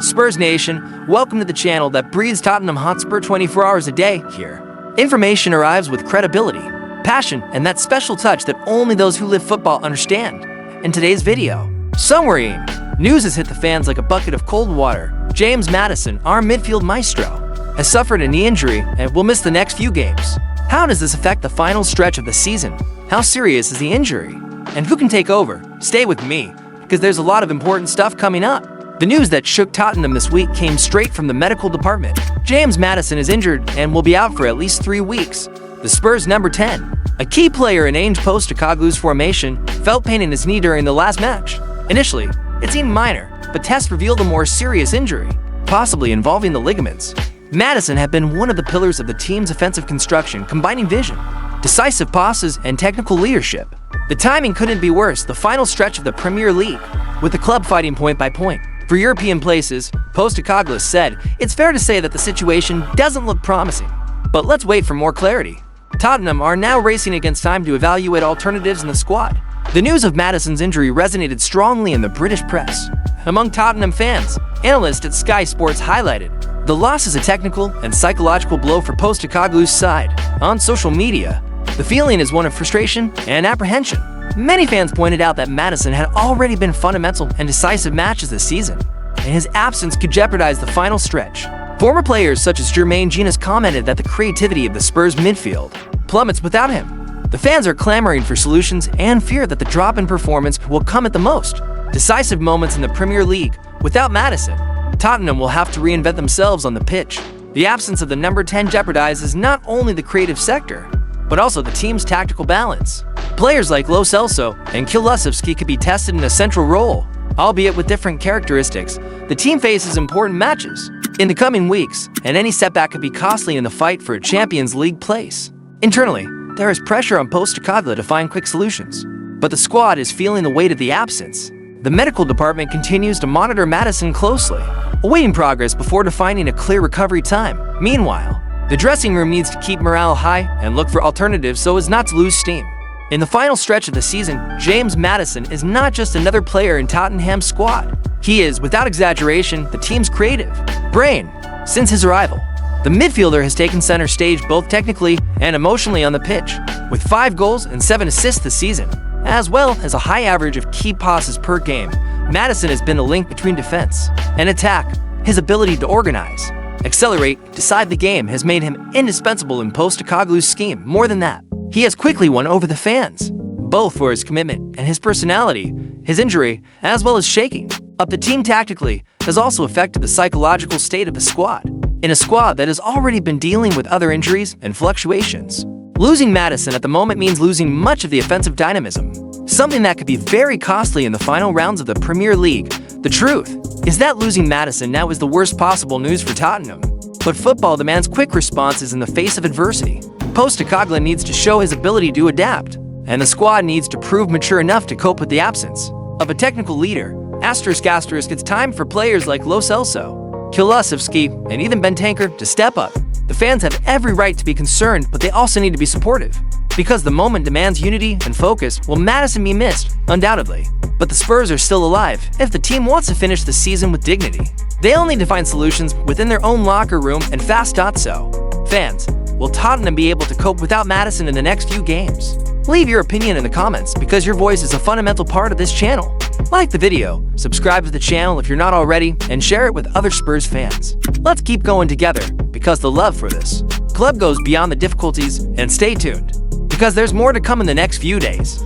Spurs Nation, welcome to the channel that breathes Tottenham Hotspur 24 hours a day here. Information arrives with credibility, passion, and that special touch that only those who live football understand. In today's video, some worrying news has hit the fans like a bucket of cold water. James Maddison, our midfield maestro, has suffered a knee injury and will miss the next few games. How does this affect the final stretch of the season? How serious is the injury? And who can take over? Stay with me, because there's a lot of important stuff coming up. The news that shook Tottenham this week came straight from the medical department. James Maddison is injured and will be out for at least 3 weeks. The Spurs number 10, a key player in Ange Postecoglou's formation, felt pain in his knee during the last match. Initially, it seemed minor, but tests revealed a more serious injury, possibly involving the ligaments. Maddison had been one of the pillars of the team's offensive construction, combining vision, decisive passes, and technical leadership. The timing couldn't be worse, the final stretch of the Premier League, with the club fighting point by point for European places. Postecoglou said it's fair to say that the situation doesn't look promising. But let's wait for more clarity. Tottenham are now racing against time to evaluate alternatives in the squad. The news of Maddison's injury resonated strongly in the British press. Among Tottenham fans, analysts at Sky Sports highlighted the loss is a technical and psychological blow for Postecoglou's side. On social media, the feeling is one of frustration and apprehension. Many fans pointed out that Maddison had already been fundamental and decisive matches this season, and his absence could jeopardize the final stretch. Former players such as Jermaine Genius commented that the creativity of the Spurs midfield plummets without him. The fans are clamoring for solutions and fear that the drop in performance will come at the most decisive moments in the Premier League. Without Maddison, Tottenham will have to reinvent themselves on the pitch. The absence of the number 10 jeopardizes not only the creative sector, but also the team's tactical balance. Players like Lo Celso and Kulusevski could be tested in a central role, albeit with different characteristics. The team faces important matches in the coming weeks, and any setback could be costly in the fight for a Champions League place. Internally, there is pressure on Postecoglou to find quick solutions, but the squad is feeling the weight of the absence. The medical department continues to monitor Maddison closely, awaiting progress before defining a clear recovery time. Meanwhile, the dressing room needs to keep morale high and look for alternatives so as not to lose steam. In the final stretch of the season, James Maddison is not just another player in Tottenham's squad. He is, without exaggeration, the team's creative brain since his arrival. The midfielder has taken center stage both technically and emotionally on the pitch, with 5 goals and 7 assists this season, as well as a high average of key passes per game. Maddison has been a link between defense and attack. His ability to organize, accelerate, decide the game has made him indispensable in Postecoglou's scheme. More than that, he has quickly won over the fans, both for his commitment and his personality. His injury, as well as shaking up the team tactically, has also affected the psychological state of the squad. In a squad that has already been dealing with other injuries and fluctuations, losing Maddison at the moment means losing much of the offensive dynamism, something that could be very costly in the final rounds of the Premier League. The truth is that losing Maddison now is the worst possible news for Tottenham. But football demands quick responses in the face of adversity. Postecoglou needs to show his ability to adapt, and the squad needs to prove mature enough to cope with the absence of a technical leader. It's time for players like Lo Celso, Kulusevski, and even Bentancur to step up. The fans have every right to be concerned, but they also need to be supportive, because the moment demands unity and focus. Will Maddison be missed? Undoubtedly. But the Spurs are still alive if the team wants to finish the season with dignity. They'll need to find solutions within their own locker room and fast. So, fans, will Tottenham be able to cope without Maddison in the next few games? Leave your opinion in the comments, because your voice is a fundamental part of this channel. Like the video, subscribe to the channel if you're not already, and share it with other Spurs fans. Let's keep going together, because the love for this club goes beyond the difficulties. And stay tuned, because there's more to come in the next few days.